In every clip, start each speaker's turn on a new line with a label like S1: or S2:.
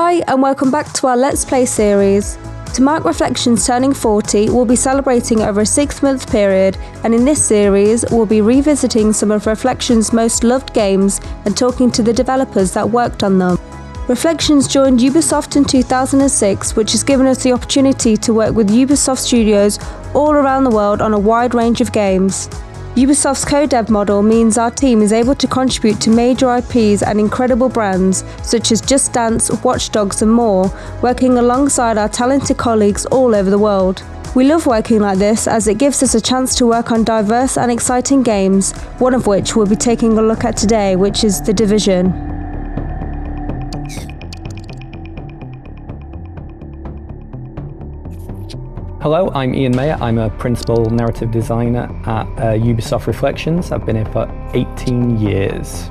S1: Hi and welcome back to our Let's Play series. To mark Reflections turning 40, we'll be celebrating over a 6-month period, and in this series we'll be revisiting some of Reflections' most loved games and talking to the developers that worked on them. Reflections joined Ubisoft in 2006, which has given us the opportunity to work with Ubisoft studios all around the world on a wide range of games. Ubisoft's co-dev model means our team is able to contribute to major IPs and incredible brands such as Just Dance, Watch Dogs and more, working alongside our talented colleagues all over the world. We love working like this as it gives us a chance to work on diverse and exciting games, one of which we'll be taking a look at today, which is The Division.
S2: Hello, I'm Ian Mayer. I'm a principal narrative designer at Ubisoft Reflections. I've been here for 18 years.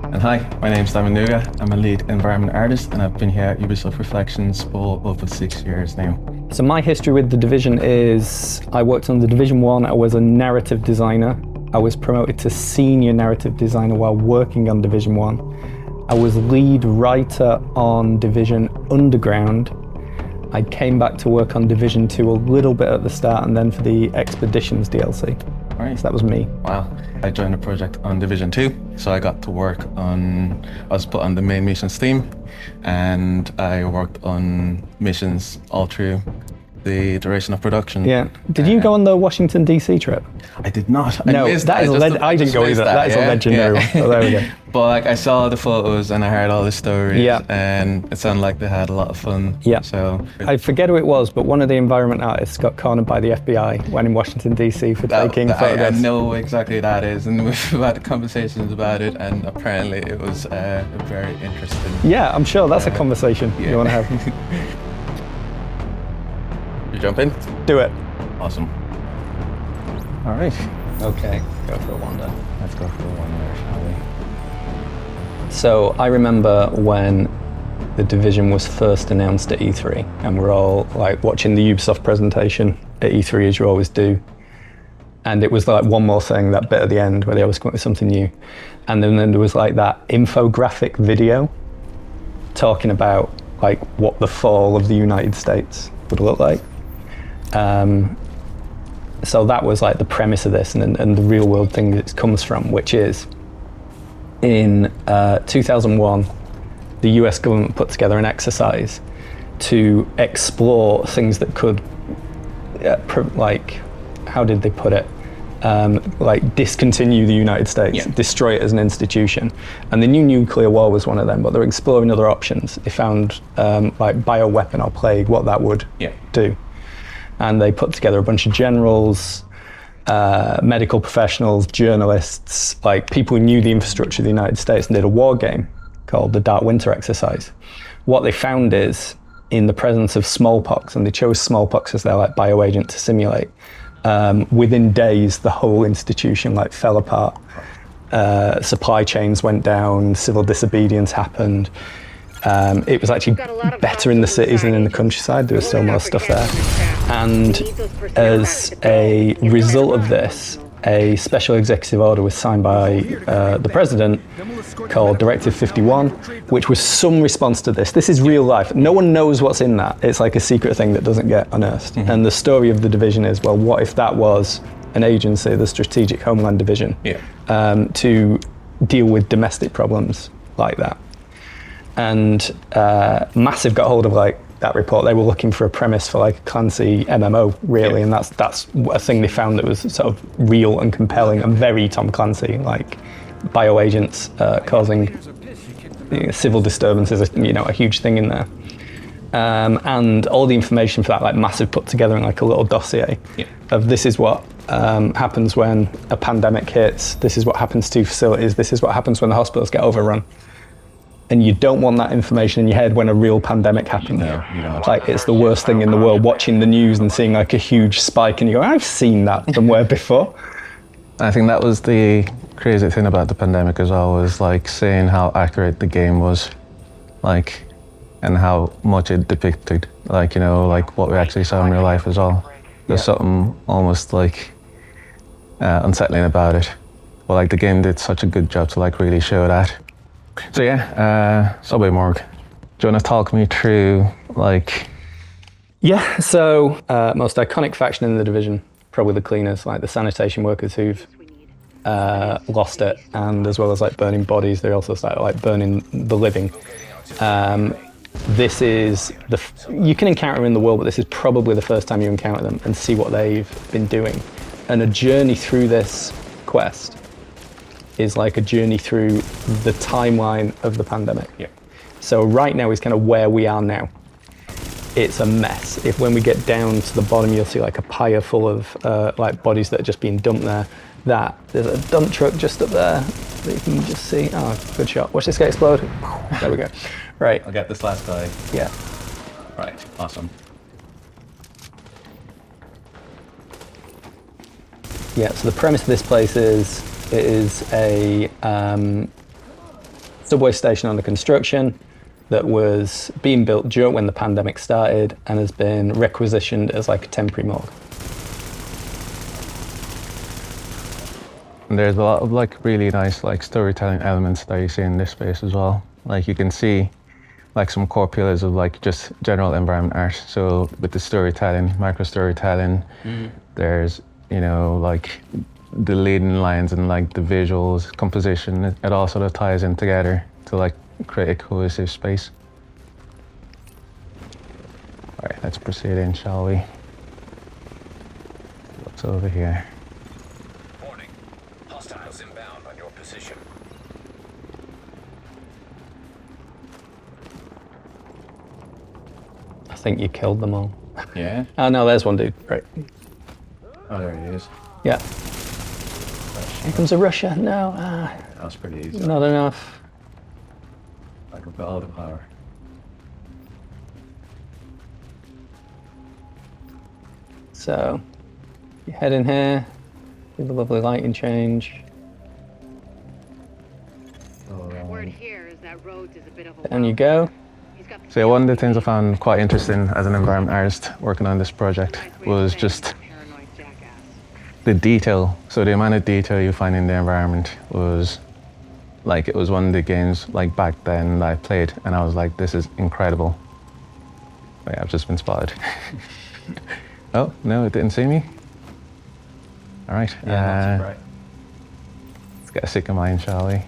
S3: And hi, my name's Dami. I'm a lead environment artist and I've been here at Ubisoft Reflections for over 6 years now.
S2: So my history with The Division is I worked on The Division 1. I was a narrative designer. I was promoted to senior narrative designer while working on Division 1. I was lead writer on Division Underground. I came back to work on Division 2 a little bit at the start and then for the Expeditions DLC.
S3: Right.
S2: So that was me.
S3: Wow. I joined the project on Division 2, so I got to work on, I was put on the main missions team, and I worked on missions all through the duration of production.
S2: Yeah. Did you go on the Washington DC trip?
S3: I did not.
S2: No, I didn't go either. That is a legendary one. So there we go.
S3: But like, I saw the photos and I heard all the stories, and it sounded like they had a lot of fun. Yeah. So
S2: I forget who it was, but one of the environment artists got cornered by the FBI when in Washington DC for taking photos.
S3: I know exactly that is, and we've had conversations about it, and apparently it was very interesting.
S2: Yeah, I'm sure that's a conversation you want to have.
S3: You jump in?
S2: Do it.
S3: Awesome. All right.
S2: Okay, go for a wander.
S3: Let's go for a wander, shall we?
S2: So I remember when The Division was first announced at E3, and we're all like watching the Ubisoft presentation at E3 as you always do. And it was like one more thing, that bit at the end where they always come up with something new. And then there was like that infographic video talking about like what the fall of the United States would look like. So that was like the premise of this and the real world thing that it comes from, which is in 2001, the US government put together an exercise to explore things that could, like, how did they put it? Like discontinue the United States, destroy it as an institution. And the new nuclear war was one of them, but they're exploring other options. They found like bioweapon or plague, what that would do. And they put together a bunch of generals, medical professionals, journalists, like people who knew the infrastructure of the United States, and did a war game called the Dark Winter Exercise. What they found is, in the presence of smallpox, and they chose smallpox as their like bioagent to simulate, within days the whole institution like fell apart. Supply chains went down, civil disobedience happened. It was actually better in the cities than in the countryside. There was still more stuff there. And as a result of this, a special executive order was signed by the president called Directive 51, which was some response to this. This is real life. No one knows what's in that. It's like a secret thing that doesn't get unearthed. Mm-hmm. And the story of The Division is, well, what if that was an agency, the Strategic Homeland Division, to deal with domestic problems like that? And Massive got hold of like that report. They were looking for a premise for like a Clancy MMO, really, and that's a thing they found that was sort of real and compelling and very Tom Clancy, like bioagents causing civil disturbances, a huge thing in there. And all the information for that, like Massive put together in like a little dossier of this is what happens when a pandemic hits, this is what happens to facilities, this is what happens when the hospitals get overrun. And you don't want that information in your head when a real pandemic happens. No, you don't. Like, it's the worst thing in the world, watching the news and seeing like a huge spike and you go, I've seen that somewhere before.
S3: I think that was the crazy thing about the pandemic, is always like seeing how accurate the game was, like, and how much it depicted, like, like what we actually saw in real life as well. There's something almost like unsettling about it. But like the game did such a good job to like really show that. So yeah, Subway Morgue. Do you want to talk me through, like...
S2: Yeah, so most iconic faction in the Division, probably the cleaners, like the sanitation workers who've lost it, and as well as like burning bodies, they also start like burning the living. This is you can encounter them in the world, but this is probably the first time you encounter them and see what they've been doing. And a journey through this quest is like a journey through the timeline of the pandemic.
S3: Yeah.
S2: So right now is kind of where we are now. It's a mess. If when we get down to the bottom, you'll see like a pyre full of like bodies that are just being dumped there. There's a dump truck just up there that you can just see. Oh, good shot. Watch this guy explode. There we go. Right.
S3: I'll get this last guy.
S2: Yeah.
S3: Right, awesome.
S2: Yeah, so the premise of this place is it is a subway station under construction that was being built during when the pandemic started and has been requisitioned as like a temporary morgue.
S3: And there's a lot of like really nice like storytelling elements that you see in this space as well. Like you can see like some core pillars of like just general environment art. So with the storytelling, micro storytelling, there's, you know, like the leading lines and like the visuals, composition, it all sort of ties in together to like create a cohesive space. All right, let's proceed in, shall we? What's over here?
S4: Warning. Hostiles inbound on your position.
S2: I think you killed them all.
S3: Yeah?
S2: Oh no, there's one dude. Right.
S3: Oh, there he is.
S2: Yeah. Here comes a Russia. No.
S3: That was pretty easy.
S2: Not enough.
S3: I can put all the power.
S2: So, you head in here, do the lovely lighting change.
S5: Word here is that Rhodes is a bit of a
S2: Down you go.
S5: He's got the
S3: So one of the things I found quite interesting as an environment artist working on this project was just
S5: paranoid jackass.
S3: the detail. So the amount of detail you find in the environment was like, it was one of the games like back then that I played and I was like, this is incredible. Wait, I've just been spotted. Oh, no, it didn't see me? All right,
S2: Yeah, not too bright.
S3: let's get a sick of mine, shall we?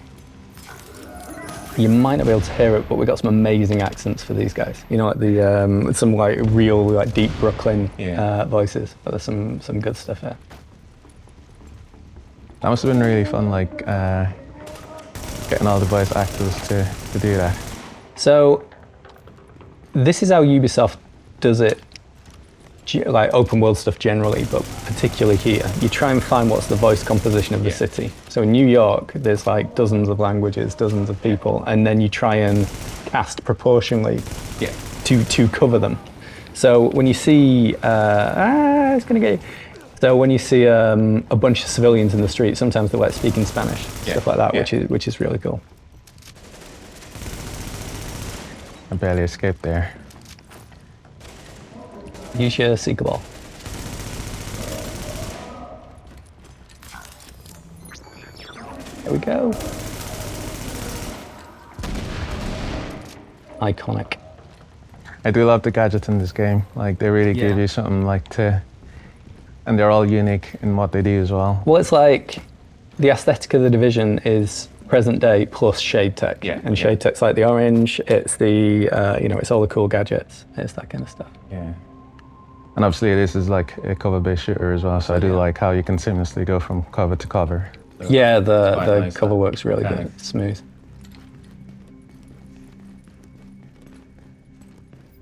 S2: You might not be able to hear it, but we got some amazing accents for these guys. You know, like the some like real like deep Brooklyn voices. But there's some good stuff here.
S3: That must have been really fun, like getting all the voice actors to do that.
S2: So this is how Ubisoft does it, like open world stuff generally, but particularly here. You try and find what's the voice composition of the city. So in New York, there's like dozens of languages, dozens of people, and then you try and cast proportionally to cover them. So when you see, it's gonna get you. So when you see a bunch of civilians in the street, sometimes they're like speaking Spanish, stuff like that, which is really cool.
S3: I barely escaped there.
S2: Use your seeker ball. There we go. Iconic.
S3: I do love the gadgets in this game. Like they really give you something like to, and they're all unique in what they do as well.
S2: Well, it's like the aesthetic of the Division is present day plus shade tech. And shade tech's like the orange, it's the, it's all the cool gadgets, it's that kind of stuff.
S3: Yeah. And obviously this is like a cover-based shooter as well, so I do like how you can seamlessly go from cover to cover. So
S2: Yeah, the
S3: nice,
S2: cover
S3: that.
S2: works really
S3: Yeah.
S2: good, it's smooth.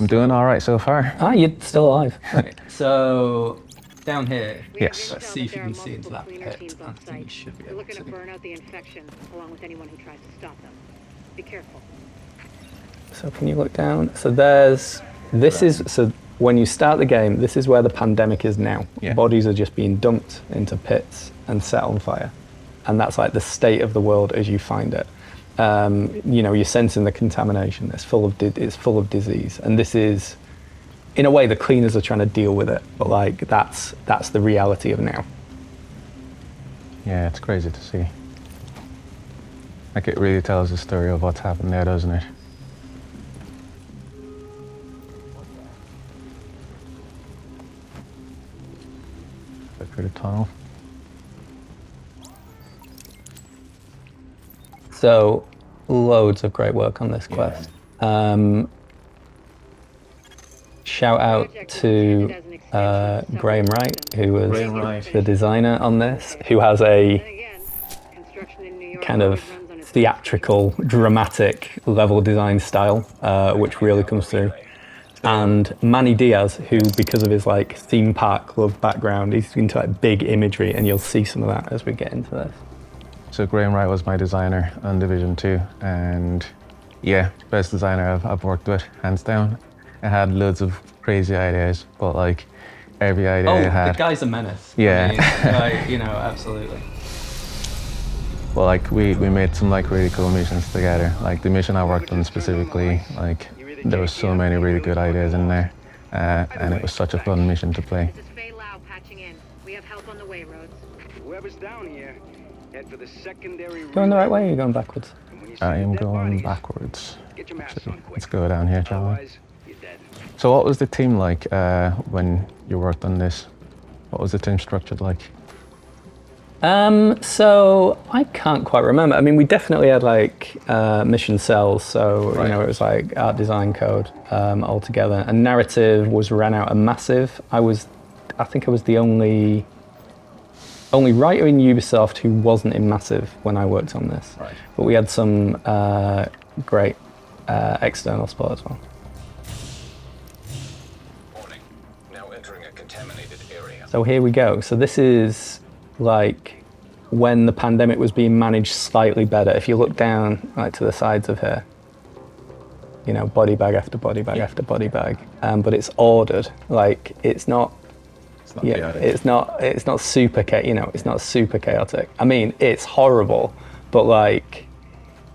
S3: I'm doing all right so far.
S2: Ah, you're still alive. Right. So, down here,
S5: We have
S2: let's
S5: intel
S2: see if
S5: that
S2: you
S5: there
S2: can
S5: are
S2: see into that
S5: multiple cleaner
S2: pit.
S5: teams
S2: I
S5: on
S2: think you
S5: site.
S2: should be
S5: They're
S2: able
S5: looking to
S2: to.
S5: burn out the infection, along with anyone who tries to stop them. Be careful.
S2: So can you look down? So so when you start the game, this is where the pandemic is now.
S3: Yeah.
S2: Bodies are just being dumped into pits and set on fire. And that's like the state of the world as you find it. You're sensing the contamination. It's full of disease. And this is, in a way, the cleaners are trying to deal with it. But like, that's the reality of now.
S3: Yeah, it's crazy to see. Like it really tells the story of what's happened there, doesn't it? tunnel.
S2: So, loads of great work on this quest. Shout out to Graham Wright, who was
S3: Graham Wright.
S2: the designer on this, who has a kind of theatrical, dramatic level design style, which really comes through. And Manny Diaz, who, because of his like theme park club background, he's into like big imagery, and you'll see some of that as we get into this.
S3: So Graham Wright was my designer on Division 2, and yeah, best designer I've worked with, hands down. I had loads of crazy ideas, but like every idea I had.
S2: The guy's a menace.
S3: Yeah.
S2: I mean, absolutely.
S3: Well, like we made some like really cool missions together. Like the mission I worked on specifically, like there were so many really good ideas in there, and it was such a fun mission to play.
S5: This is Faye Lau patching in. We have help on the way, Rhodes.
S6: Whoever's down here, head for the secondary.
S2: Going the right way, or are you going backwards?
S3: I am going backwards.
S6: Get your mask on quick.
S3: Let's go down here, shall we?
S6: Otherwise, you're dead.
S3: So what was the team like when you worked on this? What was the team structured like?
S2: So I can't quite remember. I mean, we definitely had like mission cells, so
S3: Right.
S2: you know, it was like art, design, code all together, and narrative was ran out of massive. I think I was the only writer in Ubisoft who wasn't in massive when I worked on this.
S3: Right.
S2: But we had some great external support as well.
S4: Warning. Now entering a contaminated area.
S2: So here we go. So this is like when the pandemic was being managed slightly better. If you look down like to the sides of here, you know, body bag after body bag after body bag, but it's ordered. Like it's not.
S3: It's not
S2: Yeah,
S3: chaotic.
S2: it's not super it's not super chaotic. I mean, it's horrible, but like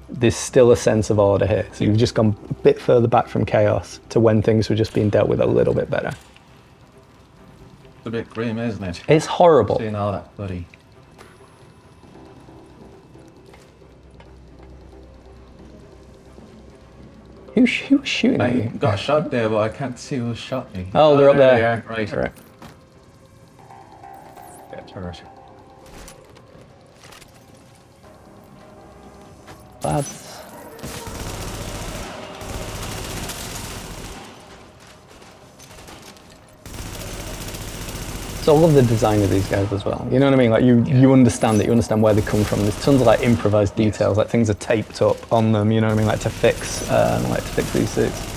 S2: there's still a sense of order here. So you've just gone a bit further back from chaos to when things were just being dealt with a little bit better.
S3: It's a bit grim, isn't it?
S2: It's horrible.
S3: Seeing all that bloody.
S2: Who's shooting at
S3: I
S2: you?
S3: got a shot there, but I can't see who shot me.
S2: Oh, they're up there.
S3: They are. Right.
S2: Right.
S3: Yeah, turret.
S2: Lads. So I love the design of these guys as well. You know what I mean? Like you understand it. You understand where they come from. There's tons of like improvised details. Like things are taped up on them. You know what I mean? Like to fix these suits.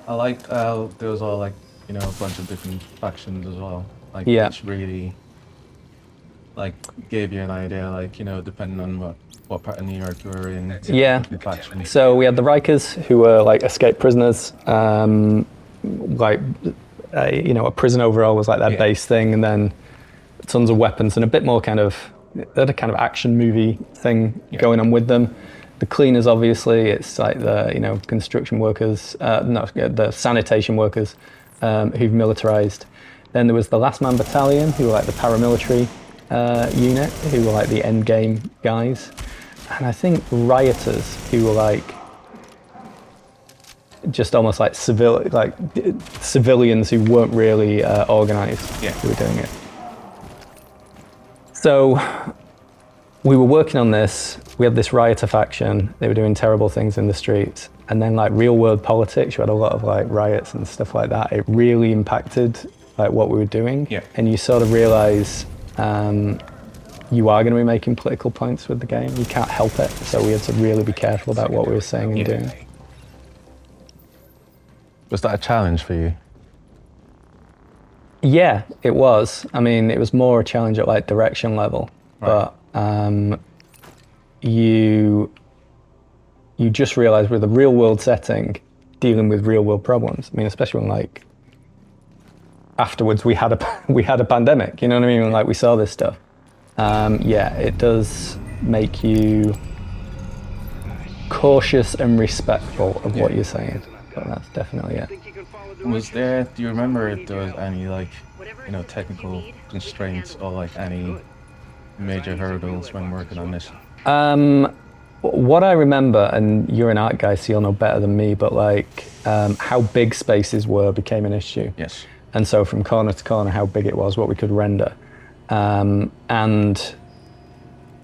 S3: I liked how there was all like, you know, a bunch of different factions as well. Like
S2: Yeah.
S3: which really like gave you an idea, like, you know, depending on what part of New York you were in.
S2: Yeah.
S3: The faction.
S2: So we had the Rikers, who were like escaped prisoners. You know, a prison overall was like their
S3: Yeah.
S2: base thing, and then tons of weapons and a bit more kind of, they had a kind of action movie thing going on with them. The cleaners, obviously, it's like the, you know, construction workers, the sanitation workers who've militarized. Then there was the Last Man Battalion, who were like the paramilitary unit, who were like the end game guys. And I think rioters, who were like just almost like civilians who weren't really organized, who were doing it. So we were working on this. We had this rioter faction. They were doing terrible things in the streets. And then like real world politics, you had a lot of like riots and stuff like that. It really impacted like what we were doing.
S3: Yeah.
S2: And you sort of realize you are going to be making political points with the game. You can't help it. So we had to really be careful about what we were saying and doing.
S3: Was that a challenge for you?
S2: Yeah, it was. I mean, it was more a challenge at like direction level,
S3: Right.
S2: but you just realize with a real world setting, dealing with real world problems. I mean, especially when like afterwards we had a pandemic. You know what I mean? When, like we saw this stuff. Yeah, it does make you cautious and respectful of what you're saying. But that's definitely it.
S3: Was there, do you remember if there was any like, you know, technical constraints or like any major hurdles when working on this?
S2: What I remember, and you're an art guy, so you'll know better than me, but like how big spaces were became an issue.
S3: Yes.
S2: and so from corner to corner, how big it was, what we could render. And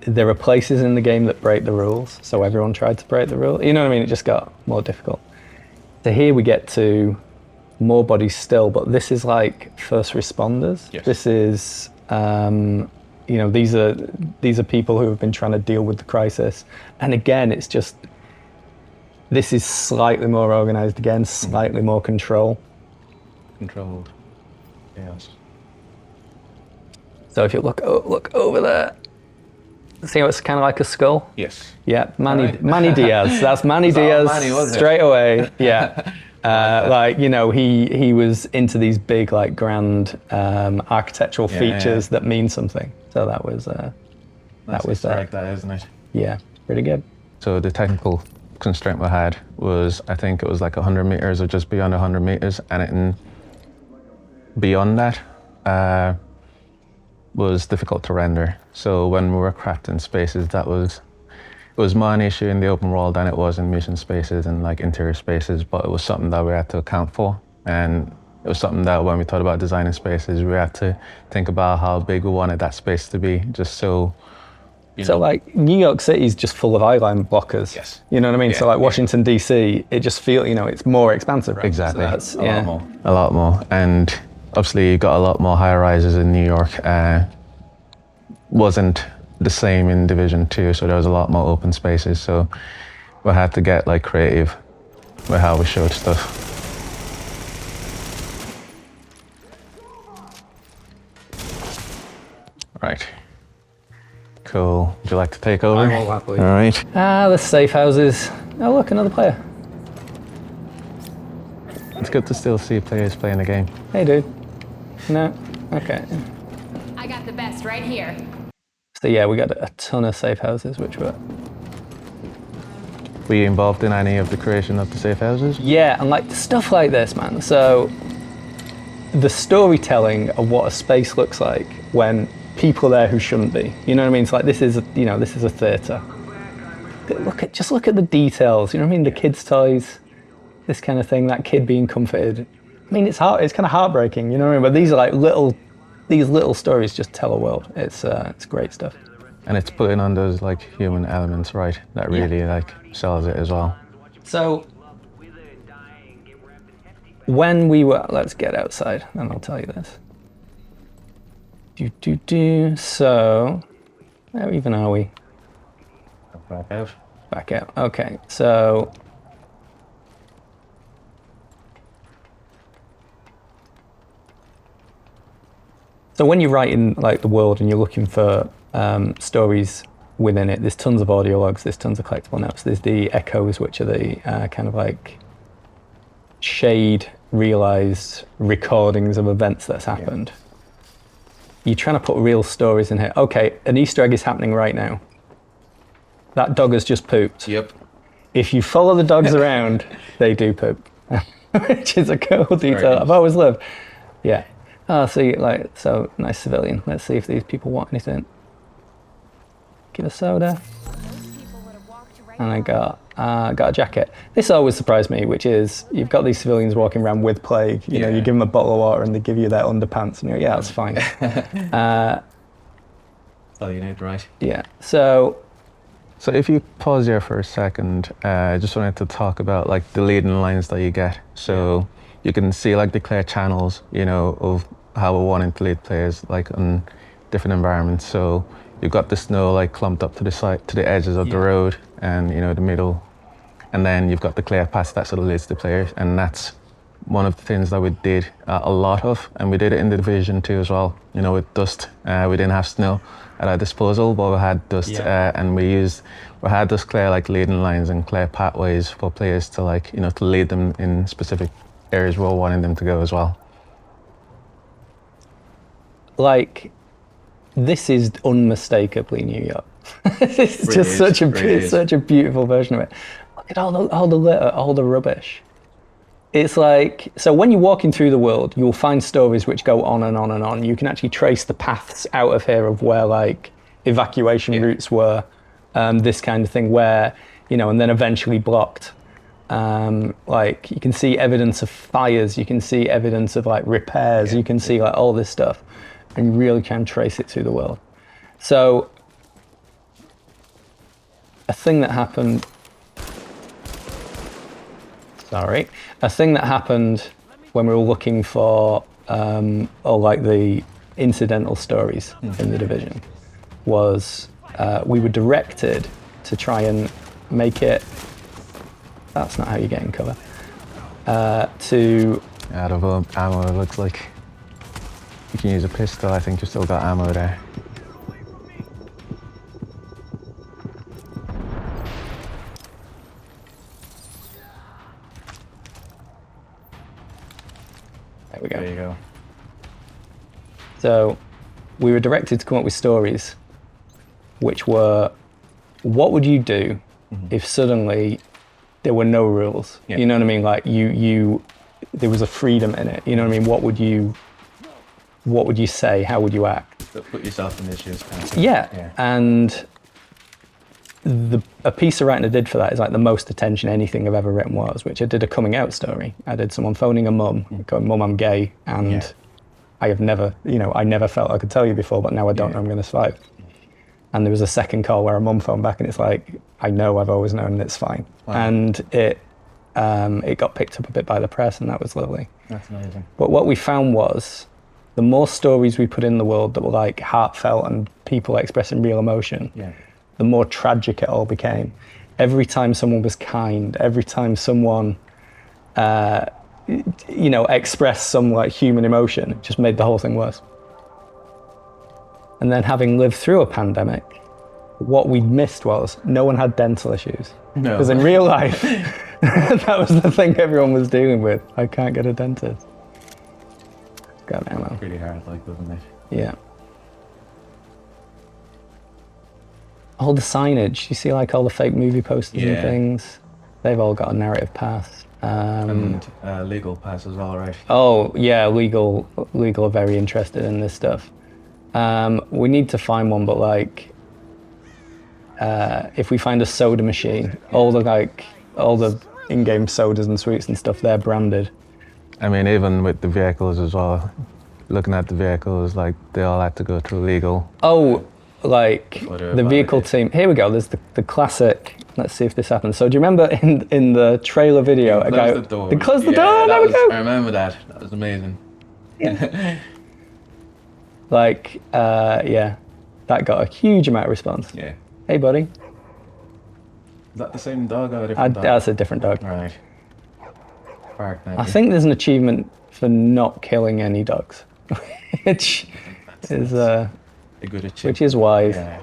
S2: there are places in the game that break the rules, so everyone tried to break the rule. You know what I mean? It just got more difficult. So here we get to more bodies still, but this is like first responders.
S3: Yes.
S2: This is, you know, these are people who have been trying to deal with the crisis. And again, it's just, this is slightly more organized again, slightly more controlled.
S3: Yes.
S2: So if you look over there, see how it's kind of like a skull?
S3: Yes.
S2: Yeah, Manny,
S3: Right.
S2: Manny Diaz. That's Manny Diaz
S3: Manny, was it?
S2: straight away. Yeah. Like, you know, he was into these big, like, grand architectural features that mean something. So that was that was
S3: like that, isn't it?
S2: Yeah, pretty good.
S3: So the technical constraint we had was, I think it was like 100 meters or just beyond 100 meters, and anything beyond that was difficult to render. So when we were crafting spaces, it was more an issue in the open world than it was in mission spaces and like interior spaces, but it was something that we had to account for. And it was something that when we thought about designing spaces, we had to think about how big we wanted that space to be, just so, you know.
S2: Like, New York City is just full of eyeline blockers.
S3: Yes.
S2: You know what I mean?
S3: Yeah,
S2: So like
S3: yeah.
S2: Washington, DC, it just feels, you know, it's more expansive. Right?
S3: Exactly.
S2: So that's,
S3: A lot more. And obviously you got a lot more high rises in New York. Wasn't the same in Division 2, so there was a lot more open spaces. So we had to get like creative with how we showed stuff. Right. Cool. Would you like to take over?
S2: I will happily.
S3: All right.
S2: The safe houses. Oh, look, another player.
S3: It's good to still see players playing the game.
S2: Hey, dude. No? Okay.
S7: I got the best right here.
S2: So yeah, we got a ton of safe houses, which were...
S3: Were you involved in any of the creation of the safe houses?
S2: Yeah, and like stuff like this, man. So the storytelling of what a space looks like when people are there who shouldn't be. You know what I mean? It's like, this is a theatre. Just look at the details. You know what I mean? The kids' toys, this kind of thing. That kid being comforted. I mean, it's kind of heartbreaking. You know what I mean? But these are like these little stories just tell a world. It's great stuff.
S3: And it's putting on those like human elements, right? That really like sells it as well.
S2: So when we were, let's get outside and I'll tell you this. So, where even are we?
S3: Back out.
S2: Back out. Okay, so when you're writing like the world and you're looking for stories within it, there's tons of audio logs, there's tons of collectible notes, there's the echoes, which are the kind of like shade realized recordings of events that's happened. Yeah. You're trying to put real stories in here. Okay, an Easter egg is happening right now. That dog has just pooped.
S3: Yep.
S2: If you follow the dogs around, they do poop, which is a cool detail. I've always loved. Yeah. Oh, see, like, so nice civilian. Let's see if these people want anything. Get a soda. And I got a jacket. This always surprised me, which is you've got these civilians walking around with plague. You know, you give them a bottle of water and they give you their underpants, and you're like, yeah, that's fine.
S3: That's all you need, right?
S2: Yeah. So
S3: if you pause there for a second, I just wanted to talk about like the leading lines that you get. So you can see like the clear channels, you know, of how we're wanting to lead players like on different environments. So you've got the snow like clumped up to the side, to the edges of the road, and you know the middle, and then you've got the clear path that sort of leads the players, and that's one of the things that we did a lot of, and we did it in the Division 2 as well. You know, with dust, we didn't have snow at our disposal, but we had dust, and we had those clear like leading lines and clear pathways for players to like, you know, to lead them in specific areas we're wanting them to go as well.
S2: Like, this is unmistakably New York. It's really just such a beautiful version of it. Look at all the litter, all the rubbish. It's like, so when you're walking through the world, you'll find stories which go on and on and on. You can actually trace the paths out of here of where like evacuation routes were, this kind of thing, where, you know, and then eventually blocked. Like you can see evidence of fires, you can see evidence of like repairs, you can see like all this stuff, and you really can trace it through the world. So a thing that happened when we were looking for all like the incidental stories in the Division was we were directed to try and make it. That's not how you get in cover.
S3: Out of ammo, it looks like. You can use a pistol, I think you still got ammo there.
S2: There we go.
S3: There you go.
S2: So we were directed to come up with stories which were, what would you do if suddenly there were no rules?
S3: Yeah.
S2: You know what I mean? Like there was a freedom in it. You know what I mean? What would you say? How would you act?
S3: Put yourself in this shoes kind of thing.
S2: Yeah. And a piece of writing I did for that is like the most attention anything I've ever written was, which I did a coming out story. I did someone phoning a mum, going, "Mum, I'm gay," and I have never, I never felt I could tell you before, but now I don't know I'm going to survive. And there was a second call where a mum phoned back and it's like, "I know, I've always known, and it's fine." Wow. And it got picked up a bit by the press, and that was lovely.
S3: That's amazing.
S2: But what we found was, the more stories we put in the world that were like heartfelt and people expressing real emotion, the more tragic it all became. Every time someone was kind, every time someone, expressed some like human emotion, it just made the whole thing worse. And then having lived through a pandemic, what we missed was no one had dental issues.
S3: No.
S2: Because in real life, that was the thing everyone was dealing with. I can't get a dentist. Got ammo.
S3: Pretty hard, like, wasn't it?
S2: Yeah. All the signage, you see like all the fake movie posters and things, they've all got a narrative path.
S3: And legal pass as well, right?
S2: Oh yeah, legal are very interested in this stuff. We need to find one, but like, if we find a soda machine, all the in-game sodas and sweets and stuff, they're branded.
S3: I mean, even with the vehicles as well, looking at the vehicles, like they all had to go through legal.
S2: Oh, like the vehicle team. Here we go. There's the classic. Let's see if this happens. So do you remember in the trailer video, a guy?
S3: The door.
S2: They closed the door. There we go.
S3: I remember that. That was amazing.
S2: Yeah. That got a huge amount of response.
S3: Yeah.
S2: Hey, buddy.
S3: Is that the same dog or a different dog?
S2: That's a different dog.
S3: Right. Bark,
S2: I think there's an achievement for not killing any dogs, which is
S3: a good achievement.
S2: which is wise.
S3: Yeah.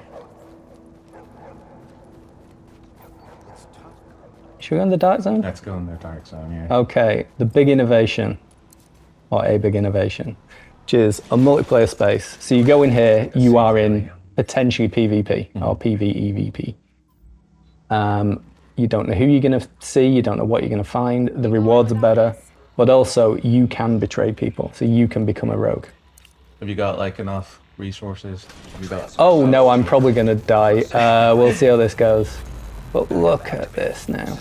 S2: Should we go in the dark zone?
S3: Let's go in the dark zone, yeah.
S2: Okay, the big innovation, or a big innovation, which is a multiplayer space. So you go in here, you are in potentially PvP or PvEVP. You don't know who you're going to see, you don't know what you're going to find, the rewards are better, but also you can betray people, so you can become a rogue.
S3: Have you got like enough resources? Have you got
S2: Oh no, I'm probably going to die. We'll see how this goes. But look at this now.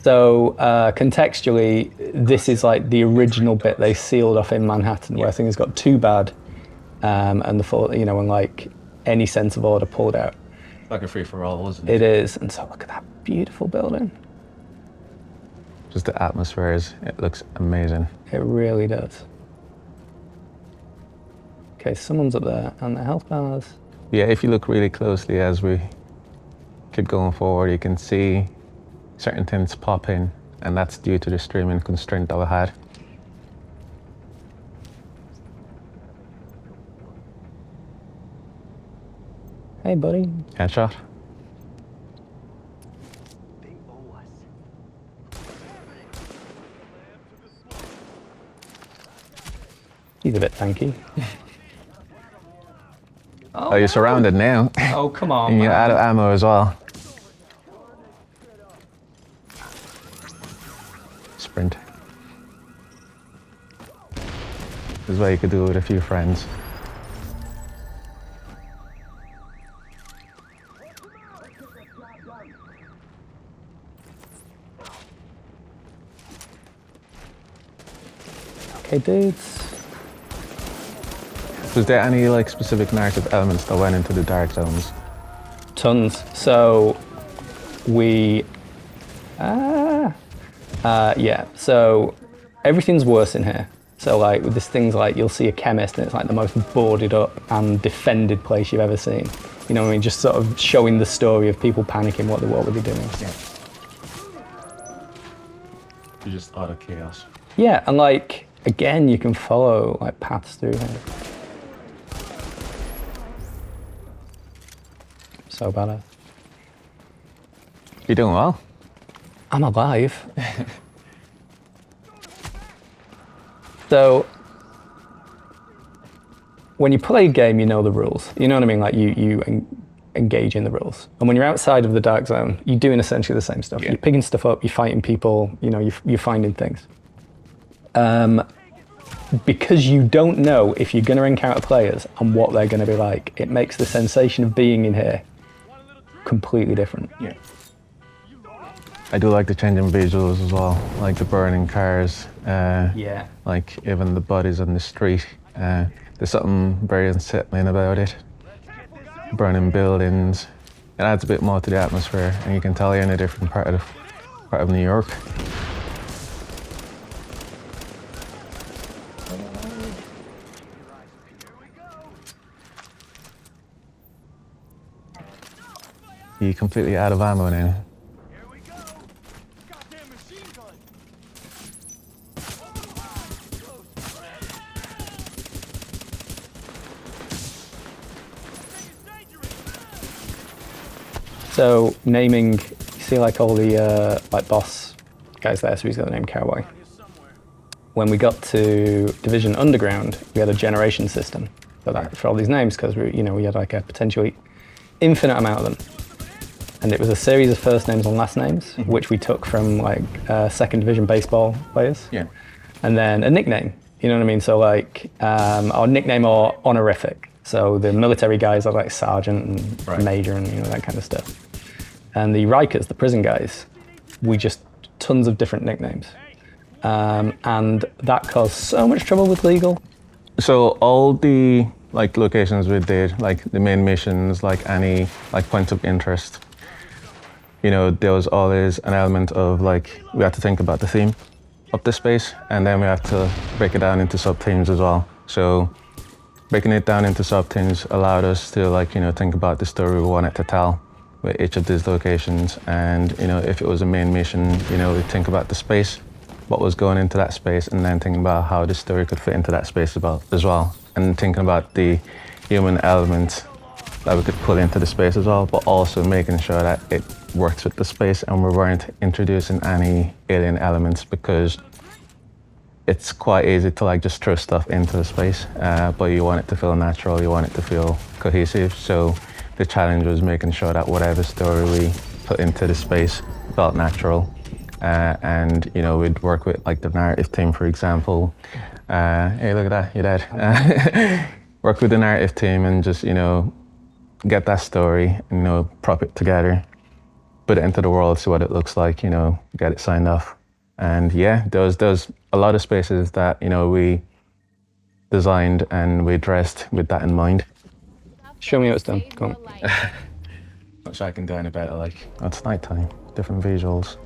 S2: So contextually, this is like the original bit they sealed off in Manhattan, where things got too bad, and the full, and like any sense of order pulled out.
S3: like a free-for-all, isn't it?
S2: It is, and so look at that beautiful building.
S3: Just the atmosphere it looks amazing.
S2: It really does. Okay, someone's up there, and the health bars.
S3: Yeah, if you look really closely as we keep going forward, you can see certain things pop in, and that's due to the streaming constraint that we had.
S2: Hey, buddy.
S3: Headshot.
S2: He's a bit tanky.
S3: Oh, you're surrounded now.
S2: Oh, come on,
S3: And you're
S2: man.
S3: out of ammo as well. Sprint. This is what you could do with a few friends.
S2: Okay, dudes.
S3: Was there any like specific narrative elements that went into the dark zones?
S2: Tons. So we, yeah. So everything's worse in here. So like with this things like you'll see a chemist and it's like the most boarded up and defended place you've ever seen. You know what I mean? Just sort of showing the story of people panicking. What were they doing?
S3: Yeah. You're just out of chaos.
S2: Yeah, and like again, you can follow like paths through here. So badass.
S3: You're doing well.
S2: I'm alive. So when you play a game, you know the rules. You know what I mean? Like you engage in the rules. And when you're outside of the dark zone, you're doing essentially the same stuff.
S3: Yeah.
S2: You're picking stuff up, you're fighting people, you know, you're finding things. Because you don't know if you're going to encounter players and what they're going to be like, it makes the sensation of being in here completely different.
S3: Yeah. I do like the changing visuals as well, like the burning cars.
S2: Yeah.
S3: Like even the bodies on the street. There's something very unsettling about it. Burning buildings. It adds a bit more to the atmosphere, and you can tell you're in a different part of New York. You're completely out of ammo now.
S2: So naming, you see like all the like boss guys there, so he's got the name Cowboy. When we got to Division Underground, we had a generation system for all these names because we had like a potentially infinite amount of them. And it was a series of first names and last names, which we took from like second division baseball players.
S3: Yeah.
S2: And then a nickname, you know what I mean? So like our nickname or honorific. So the military guys are like sergeant and major and that kind of stuff. And the Rikers, the prison guys, we just tons of different nicknames. And that caused so much trouble with legal.
S3: So all the like locations we did, like the main missions, like any like points of interest, there was always an element of like we had to think about the theme of the space, and then we have to break it down into sub-themes as well. So breaking it down into sub-themes allowed us to think about the story we wanted to tell with each of these locations. And if it was a main mission, we think about the space, what was going into that space, and then thinking about how the story could fit into that space as well, and thinking about the human element that we could pull into the space as well, but also making sure that it works with the space and we weren't introducing any alien elements, because it's quite easy to just throw stuff into the space, but you want it to feel natural, you want it to feel cohesive. So the challenge was making sure that whatever story we put into the space felt natural. And we'd work with like the narrative team, for example. Hey, look at that, you're dead. Work with the narrative team and just get that story, prop it together, put it into the world, see what it looks like, get it signed off. And yeah, there's a lot of spaces that we designed and we dressed with that in mind.
S2: Show me how it's done. Come on.
S3: Not sure I can do any better. It's nighttime, different visuals.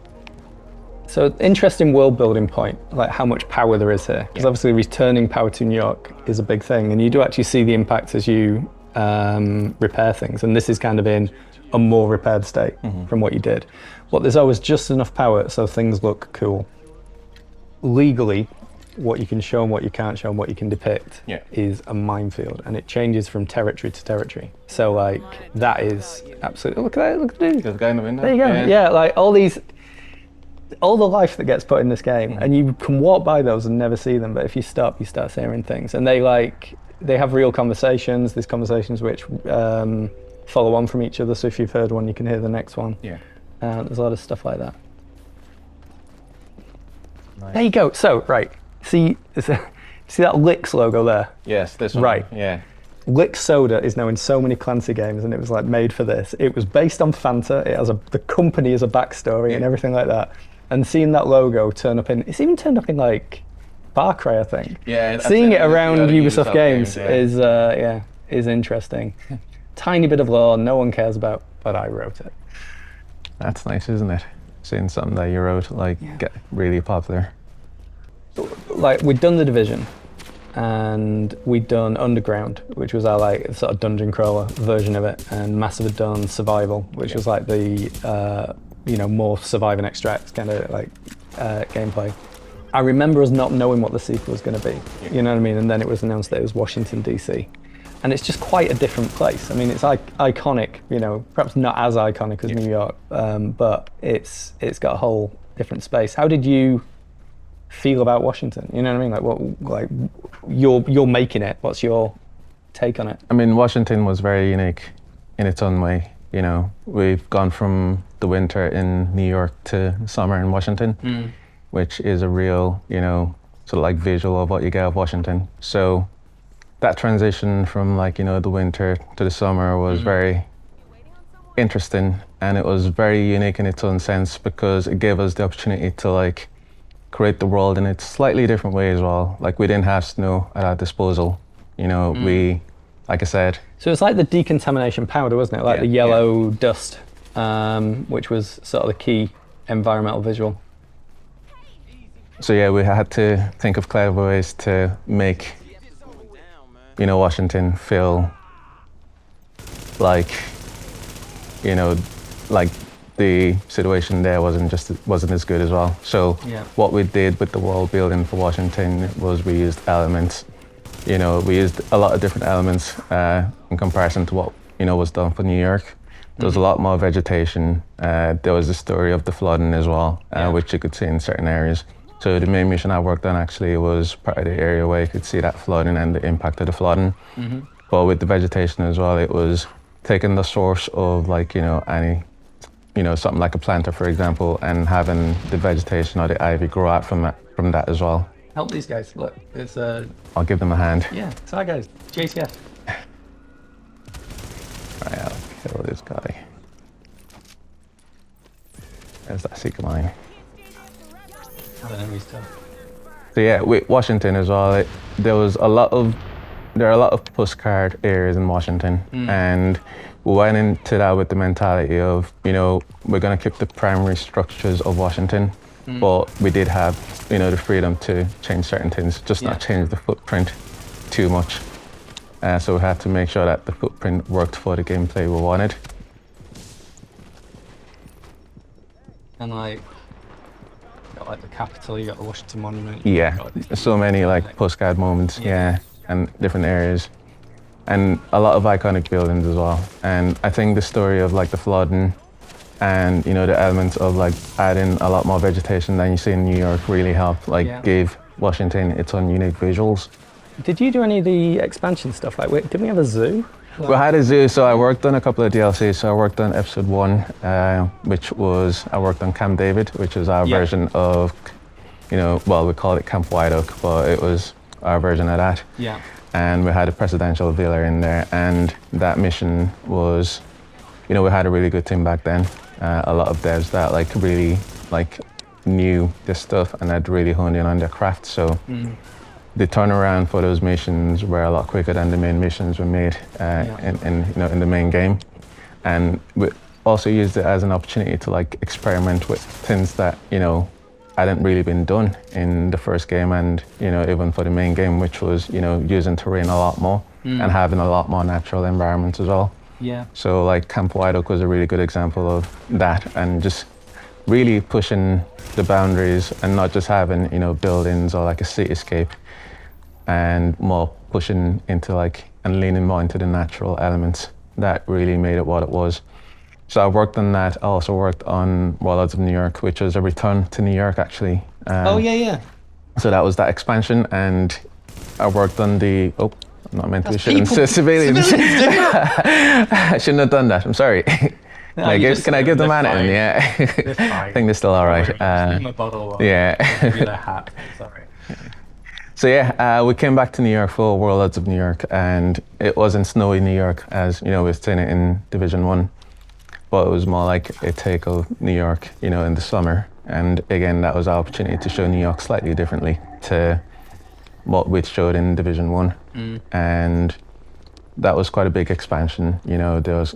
S2: So interesting world building point, like how much power there is here. Because obviously returning power to New York is a big thing, and you do actually see the impact as you repair things. And this is kind of in a more repaired state from what you did. But there's always just enough power so things look cool. Legally, what you can show and what you can't show and what you can depict is a minefield, and it changes from territory to territory. So that is absolutely, look at that, look at the dude.
S3: There's a guy in the window.
S2: There you go, yeah, like all the life that gets put in this game, and you can walk by those and never see them, but if you stop, you start hearing things. And they have real conversations, these conversations which follow on from each other, so if you've heard one, you can hear the next one.
S3: Yeah.
S2: There's a lot of stuff like that.
S3: Nice.
S2: There you go. So, right, see that Licks logo there?
S3: Yes, this one.
S2: Right.
S3: Yeah.
S2: Licks soda is now in so many Clancy games, and it was made for this. It was based on Fanta. It has the company as a backstory and everything like that. And seeing that logo turn up it's even turned up in Far Cry, I think.
S3: Yeah,
S2: Seeing it around
S3: the other
S2: Ubisoft games
S3: yeah.
S2: is interesting. Tiny bit of lore no one cares about, but I wrote it.
S3: That's nice, isn't it? Seeing something that you wrote get really popular.
S2: Like, we'd done The Division, and we'd done Underground, which was our like sort of dungeon crawler version of it, and Massive had done Survival, which was like the more survive and extract kind of like gameplay. I remember us not knowing what the sequel was going to be, you know what I mean? And then it was announced that it was Washington DC, and it's just quite a different place. I mean, it's like iconic, perhaps not as iconic as New York, but it's got a whole different space. How did you feel about Washington? You know what I mean? You're making it. What's your take on it? I
S3: mean, Washington was very unique in its own way. We've gone from the winter in New York to summer in Washington, which is a real, sort of like visual of what you get of Washington. So that transition from the winter to the summer was very interesting, and it was very unique in its own sense because it gave us the opportunity to create the world in its slightly different way as well. We didn't have snow at our disposal. We, like I said.
S2: So it's like the decontamination powder, wasn't it? The yellow dust, which was sort of the key environmental visual.
S3: So yeah, we had to think of clever ways to make, Washington feel like the situation there wasn't as good as well. So what we did with the world building for Washington was we used elements. We used a lot of different elements in comparison to what was done for New York. There was a lot more vegetation. There was the story of the flooding as well, which you could see in certain areas. So the main mission I worked on actually was part of the area where you could see that flooding and the impact of the flooding. But with the vegetation as well, it was taking the source of any something like a planter, for example, and having the vegetation or the ivy grow out from that as well.
S2: Help these guys. Look, it's
S3: I'll give them a hand.
S2: Yeah, it's our guys. JTF.
S3: Right, I'll kill this guy. There's that secret mine.
S2: I don't know who's done.
S3: So yeah, with Washington as well, there are a lot of postcard areas in Washington, and we went into that with the mentality of, we're going to keep the primary structures of Washington, but we did have, the freedom to change certain things, just not change the footprint too much. So we had to make sure that the footprint worked for the gameplay we wanted.
S2: And you got the Capitol, you got the Washington Monument.
S3: Yeah, so many postcard moments, and different areas. And a lot of iconic buildings as well. And I think the story of the flooding and the elements of adding a lot more vegetation than you see in New York really helped gave Washington its own unique visuals.
S2: Did you do any of the expansion stuff? Didn't we have a zoo?
S3: We had a zoo, so I worked on a couple of DLCs. So I worked on episode 1, I worked on Camp David, which was our version of, we called it Camp White Oak, but it was our version of that.
S2: Yeah.
S3: And we had a presidential villa in there, and that mission was, we had a really good team back then. A lot of devs that really knew this stuff and had really honed in on their craft. So the turnaround for those missions were a lot quicker than the main missions were made in the main game. And we also used it as an opportunity to experiment with things that hadn't really been done in the first game, and even for the main game, which was using terrain a lot more and having a lot more natural environments as well.
S2: Yeah.
S3: So Camp White Oak was a really good example of that, and just really pushing the boundaries and not just having buildings or a cityscape, and more pushing into and leaning more into the natural elements that really made it what it was. So I worked on that. I also worked on Warlords of New York, which was a return to New York, actually. So that was that expansion, and I worked on the... Oh, I'm not meant to be shooting civilians. I shouldn't have done that. I'm sorry. Can I give the man in? Yeah. I think they're still all right.
S2: Give them a bottle.
S3: Yeah.
S2: Give you a hat. Sorry.
S3: So yeah, we came back to New York for Warlords of New York, and it wasn't snowy New York as we were seeing it in Division 1. But it was more like a take of New York, in the summer. And again, that was our opportunity to show New York slightly differently, to what we showed in Division 1. And that was quite a big expansion. You know, there was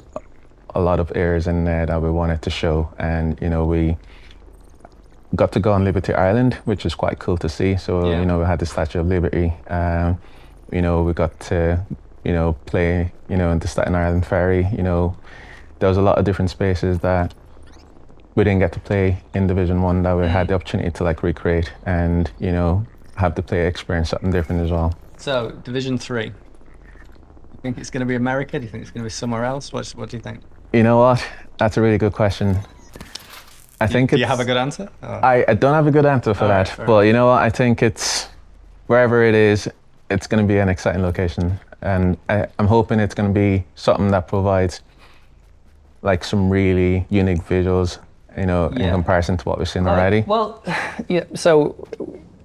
S3: a lot of areas in there that we wanted to show, and you know, we got to go on Liberty Island, which is quite cool to see. So you know, we had the Statue of Liberty. You know, we got to, you know, play, you know, in the Staten Island Ferry. You know, there was a lot of different spaces that we didn't get to play in Division 1 that we had the opportunity to like recreate, and you know, have the player experience something different as well.
S2: So, Division 3. You think it's going to be America? Do you think it's going to be somewhere else? What do you think?
S3: You know what? That's a really good question. I think
S2: Do you have a good answer?
S3: I don't have a good answer for that, but you know what? I think it's wherever it is, it's going to be an exciting location, and I'm hoping it's going to be something that provides like some really unique visuals, you know, in comparison to what we've seen already.
S2: Well, yeah. So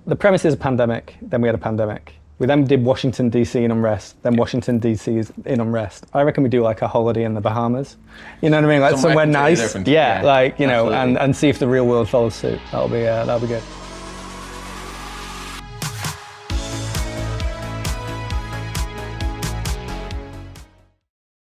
S2: the premise is a pandemic. Then we had a pandemic. We then did Washington DC in unrest. Then Washington DC is in unrest. I reckon we do like a holiday in the Bahamas. You know what I mean? Like somewhere nice. Yeah, like you know, and see if the real world follows suit. That'll be good.